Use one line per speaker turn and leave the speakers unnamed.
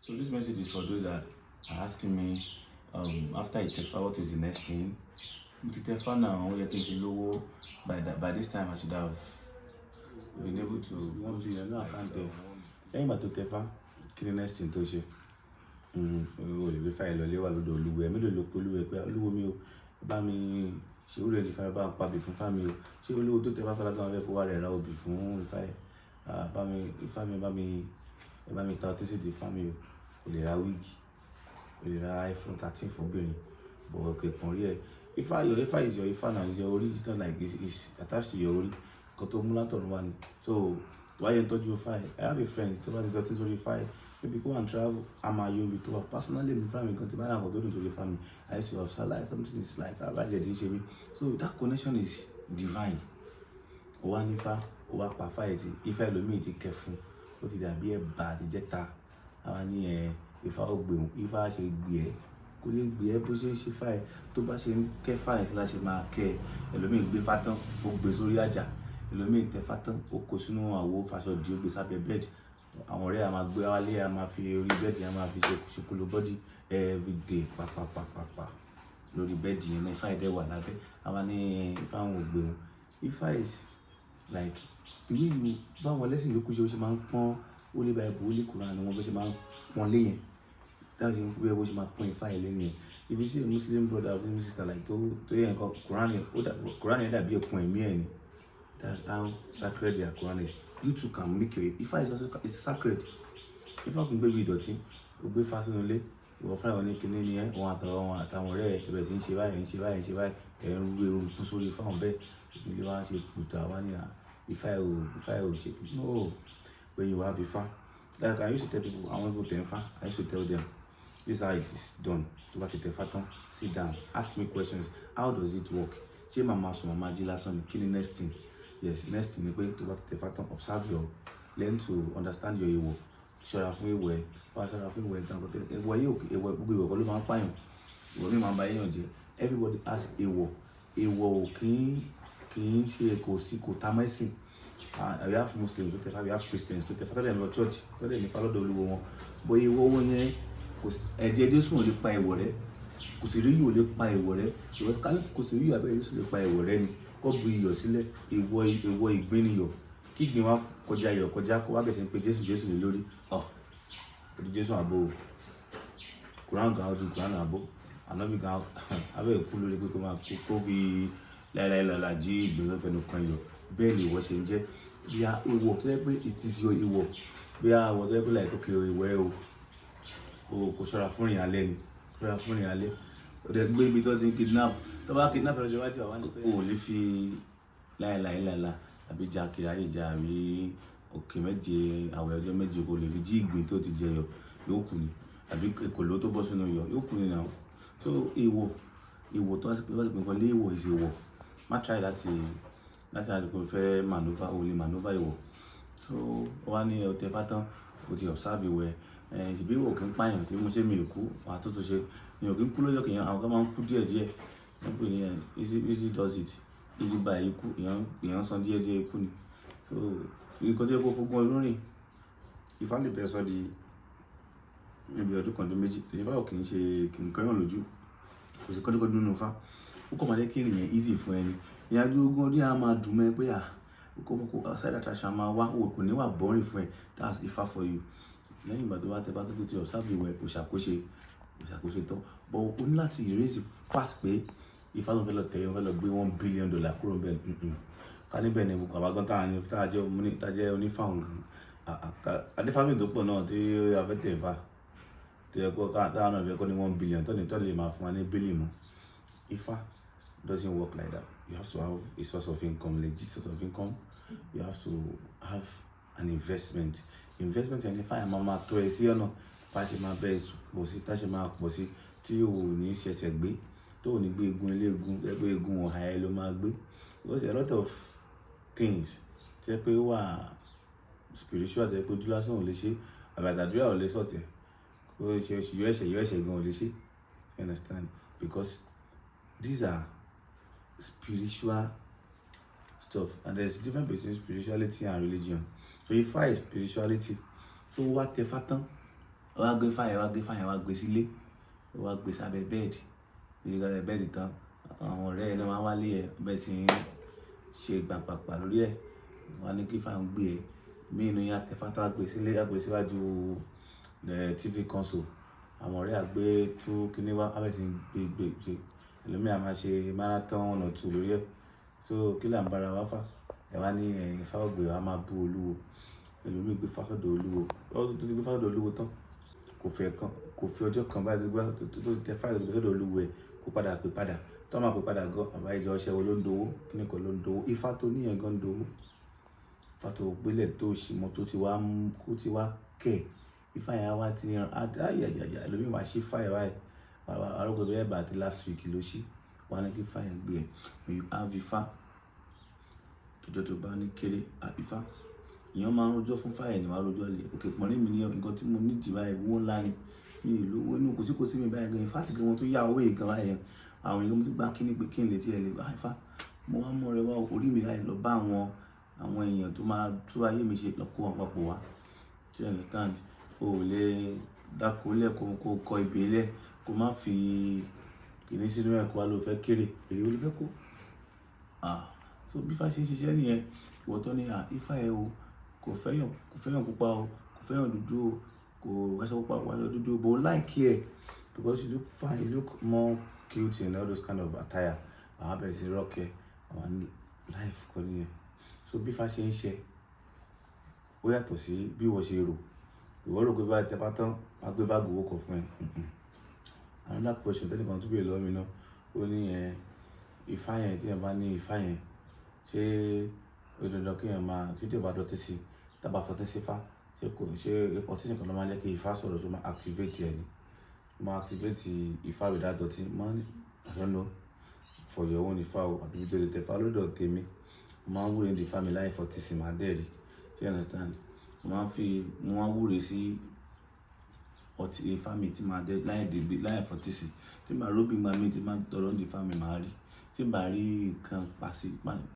So this message is for those that are asking me after Itefa, what is the next thing? With Itefa now, we are thinking low. By this time, I should have been able to want to know I can't tell. Lẹ́yìn ìgbà tó Itefa, kí ni next thing tó ṣe? O lè fa ìlọlé wà lọ́dọ̀ Olúwa. Èmi lè lo pé Olúwa pé Olúwa mi o, bá mi ṣe orí ẹni fa bá ń pa bì fún fámi o. Ṣé olówó tó Itefa fẹ́ lágbàá fẹ́ fowó rẹ̀ ra obì fún Ifá ẹ̀? Bá mi Ifá mi bá mi ta ọtí sí di fámi o. O lè ra wig, o lè ra iPhone 13 fún obìnrin, but okay kan rí ẹ. Your Ifá is your Ifá now, is your ori. It's not like it's attached to your ori. Nǹkan tó mú látọ̀run wá ni. So why you tọ́jú Ifá ẹ? I have a friend tó bá ti dọ̀tí sórí Ifá ẹ. Maybe go and travel. I'm a young bit of personally my family because I have to the family. I used to have like something is like so that connection is divine. One Ifá, Owa Pafa iti, Ifá ẹlòmíì ti kẹfun, ó ti dàbí ẹ̀bà àti jẹta. Àwa ní Ifá ó gbé, Ifá ṣe gbé ẹ, kò lè gbé ẹ bó ṣe ń ṣe fá ẹ, tó bá ṣe ń kẹ́ fá ẹ tí la ṣe máa kẹ́ ẹ. Ẹlòmíì gbé fá tán, ó gbé sórí àjà. Ẹlòmíì tẹ fá tán, ó kó sínú àwo faṣọ di ó gbé sábẹ́ bed. Àwọn ọ̀rẹ́ a máa gbé wálé, a máa fi orí bẹ́ẹ̀dì, a máa fi ṣùkúlù bọ́dì everyday pàpàpàpàpà lórí bẹ́ẹ̀dì yẹn. Ifá ẹ̀dẹ̀ wà lábẹ́. Àwa ní Ifá àwọn ògbé wọn. Ifá is like the way you báwọn lẹ́sìn yòókù ṣe máa ń pọ́n Holy Bible, Holy Quran, wọn bó ṣe máa ń pọ́n lé yẹn. That's where bó ṣe máa pọ́n Ifá ẹ̀ lẹ́nu yẹn. If you see a Muslim brother or Muslim sister like tó yẹ nǹkan Quran yẹn dàbí ẹkùn ẹ̀mí ẹ̀ ni. That's how sacred their Quran is. You too can make your Ifá is also it's sacred. Ifá kún gbé bí ìdọ̀tí, ó gbé fá sínú ilé, ìwọ fúnra wọn ní kíní ni ẹ, wọn àtàwọn ọ̀rẹ́ ẹ̀ ẹ̀bẹ̀ tí ń ṣe báyìí, ẹ̀ ń rú ewu kú sórí Ifá wọn bẹ́ẹ̀. Ilé wa ṣe kùtà wá ní Ifá ẹ̀ ò ṣe. No, when you have Ifá, like I used to tell people, I want to go to Ifá, I used to tell them, this is how it is done. To go to Ifá tán, sit down, ask me questions. How does it work? Ṣé màmá sùn màmá jí lásán ni? Kí ni next thing? Yes, next thing is going to Itefa, observe your, learn to understand your èèwọ̀. Ṣọ́ra fún èèwọ̀ ẹ, ṣọ́ra fún èèwọ̀ ẹ tán. Èèwọ̀ yìí èèwọ̀ gbogbo èèwọ̀ kọ́ ló máa ń pààyàn. Èèwọ̀ mi máa ń ba èèyàn jẹ́. Everybody has èèwọ̀. Èèwọ̀ ò kì í ṣe kò ta mẹ́sìn. We have Muslims tó Itefa, we have Christians tó Itefa, tó dẹ̀ lọ church, tó dẹ̀ ní Ifá lọ́dọ̀ Olúwo wọn. But èèwọ̀ wọn yẹn, ẹ̀jẹ̀ Jésù ò lè pa èèwọ̀ rẹ. Kò sì rí yìí ò lè pa èèwọ̀ rẹ. Kò sì rí yìí àbẹ́ Jésù lè pa èèwọ̀ rẹ ni. Kó bu iyọ̀ sílẹ̀, èèwọ̀ ìgbín ni iyọ̀. Kí ìgbín wá kọjá iyọ̀ kọjá kó wá bẹ̀rẹ̀ sí pé Jésù lé lórí. Odi Jésù àbò. Quran gan ọdún Quran àbò. Ànábì gan abẹ́ ìkú lórí pé kó fi láìláìlọ́la jí ìgbín ló fẹnu kan iyọ̀. Bẹ́ẹ̀ ni ìwọ ṣe ń jẹ́. Bí a èèwọ̀ tó yẹ pé it is your èèwọ̀. Bí a àwọ̀ tó yẹ pé like okay èèwọ̀ ẹ o kò ṣọ́ra fún ìrìn alẹ́ ni. Ṣọ́ra fún ìrìn alẹ́. Ó dẹ̀ gbé ibi tó ti ń kidnap. Tó bá kidnap ẹ̀rọ ìjọba àwọn ní pé o lè fi láìláìlọ́la àbí jà kìrà ìjà àbí òkè méje àwẹ̀ ọjọ́ méje kò lè fi jí ìgbín tó ti jẹyọ yóò kú ni. Àbí èkòló tó bọ́ sínú iyọ̀ yóò kú ni now. So èèwọ̀ tó wá sí pé nǹkan lé èèwọ̀ is èèwọ̀. Má try láti fẹ́ maneuver, o lè maneuver èèwọ̀. So wá ní Itefa tán, o ti observe èèwọ̀ ẹ̀. Ìṣèbí èèwọ̀ kì í pààyàn tí mo ṣe mi kú, wà tó ṣe. Mi ò kí ń kú lọ́jọ́ kìíyàn, àwọn kan máa ń kú díẹ̀díẹ̀. Easy does it. Easy buy ikú, èèyàn san díẹ̀díẹ̀ ikú ni. So nǹkan tí ó kó fógun ọdún rìn, Ifá lè bẹ̀rẹ̀ sọ di níbi ọdún kan ọdún méjì. Ifá ò kì í ṣe kì í kọ́yàn lójú. Kò sí kọ́dúkọ́dún nínú Ifá. Ó kọ̀ máa jẹ́ kí ènìyàn easy fún ẹni. Ìrìnàjò ogún ọdún á máa dùn mọ́ ẹ pé side attraction máa wá, kò ní wà boring fún ẹ. That's Ifá for you. Lẹ́yìn ìgbà tó bá Itefa tó ti observe ìwẹ̀ kò ṣàkóso tán. But o ní láti erase fact pé Ifá ló fẹ́ lọ tẹ̀lé, ó fẹ́ lọ gbé $1 billion kúrò bẹ́ẹ̀. Ká níbẹ̀ ni gbogbo àbágán tá jẹ́ onífàwọn adéfámì tó pọ̀ náà tí a fẹ́ tẹ̀ Ifá tó yẹ kó táwọn náà fẹ́ kó ní $1 billion tó lè máa fún wa ní bílì mọ́. Ifá doesn't work like that. You have to have a source of income, legit source of income. You have to have an investment. Investment in Ifá yẹn máa tó ẹ sí ọ̀nà bá ṣe máa bẹ́ẹ̀ pọ̀ sí, tá ṣe máa pọ̀ sí tí o ò ní ṣẹ̀ṣẹ̀ gbé, tó ò ní gbé egun eléegun, ẹgbẹ́ egun ọ̀hà ẹ ló máa gbé. Because a lot of things tí ẹ pé wà spiritual tí ẹ pé ojú lásán ò lè ṣe, àbàdàdúrà ò lè sọ̀tẹ̀, kó ṣe yọ ẹ̀ṣẹ̀ gan ò lè ṣe. You understand? Because these are spiritual stuff, and there's a difference between spirituality and religion. So Ifá is spirituality. So what Itefa tán, ó wá gbé ifá yẹn wá gbé sílé, ó wá gbé sábẹ́ bẹ́ẹ̀dì, ìgbà bẹ́ẹ̀dì tán àwọn ọ̀rẹ́ ẹ̀ náà wá wálé ẹ̀ bẹ́ẹ̀ sì ń ṣe gbàǹpàpà lórí ẹ̀, wọ́n á ní kí ifá ń gbé ẹ̀ mí inú yá tẹ̀fá tó wá gbé sílé, á gbé síwájú TV console, àwọn ọ̀rẹ́ àgbé tú kíní wá á bẹ́ẹ̀ sì ń gbé ṣe ẹlòmíà máa ṣe marathon 1 or 2 lórí ẹ̀. So kí là ń bára wá fà, ẹ̀ wá ní Ifá ògbè wa máa bú Olúwo, ẹlòmíì gbé Ifá sọ́dọ̀ Olúwo, ó tó ti gbé Ifá sọ́dọ̀ Olúwo tán kò fi ọjọ́ kan báyìí tó tẹ Ifá sọ́dọ̀ Olúwo ẹ̀ kó padà pè padà, tó máa pè padà gan àbá ìjọ ọṣẹ wo ló ń dowó, kíní kan ló ń dowó, Ifá tó níyẹn gan ń dowó, Ifá tó gbélé tó ṣì mọ́ tó ti wá mú kó ti wá kẹ̀, Ifá yẹn wá ti ràn ayayaya ẹlòmíì wá sí Ifá yẹn báyìí, arúgbó bẹ́ẹ̀ bá ti last week ló ṣí, wọ́n á ní kí Ifá yẹn gbé ẹ̀, when you have Ifá tọjọ́ tó bá ní kéré Ifá èèyàn máa ń rojọ́ fún Ifá yẹn ní wàá rojọ́ lè òkè pọ̀nrín mi ní nǹkan tí mo ní jì báyìí owó ńlá ni mi ìlú owó inú kò sí mi báyìí gan Ifá ti gan wọn tó yá owó yìí gan báyìí àwọn èèyàn tó gbá kíní pé kí n lè tiẹ̀ lè Ifá mo wá mú ọrẹ wá orí mi láì lọ bá àwọn èèyàn tó máa tú ayé mi ṣe lọ kó wọn papọ̀ wá, you understand, o ò lè dáko lẹ́ẹ̀kọ́ kó kọ ibè lẹ̀ kó má fi kìíní sínú ẹ̀kọ́ wa ló fẹ́ kéré èrè ó lè fẹ́ kó so bí Ifá ṣe ń ṣiṣẹ́ nìyẹn, ìwọ tó ní Ifá ẹ o kò fẹ́yàn pupa o kò fẹ́yàn dúdú o kò wáṣọ pupa kò wáṣọ dúdú o but like ẹ because you look fine, you look more cute in all those kind of attire, àwọn abẹ́rẹ́ sí rock ẹ àwọn ní life kọ́ nìyẹn. So bí Ifá ṣe ń ṣe ó yàtọ̀ sí bí ìwọ ṣe rò, ìwọ rò pé bá tẹ bá tán wá gbé báàgì owó kan fún ẹ. Another question tẹ́lẹ̀ kan tó bèèrè lọ́wọ́ mi náà ó ní Ifá yẹn tí ẹ bá ní Ifá yẹn ṣé ó dandan kí ẹ máa ṣé tí ẹ bá dọ̀tí sí tábà fọtí sí Ifá ṣé ọtí nìkan ló máa jẹ́ kí Ifá sọ̀rọ̀ tó máa activate ẹ ni, máa activate Ifá without dọ̀tí man I don't know for your own Ifá o àbí tó lè tẹ Ifá lọ́dọ̀ tèmi máa ń wúre ní Ifá mi láì fọtí sí máa dẹ́rì, you understand, mo máa ń wúre sí ọtí Ifá mi tí máa dẹ́ láì fọtí sí, tí màá róbì gbà mí tí máa tọrọ ní Ifá mi máa rí, tí màá rí nǹkan pàṣẹ.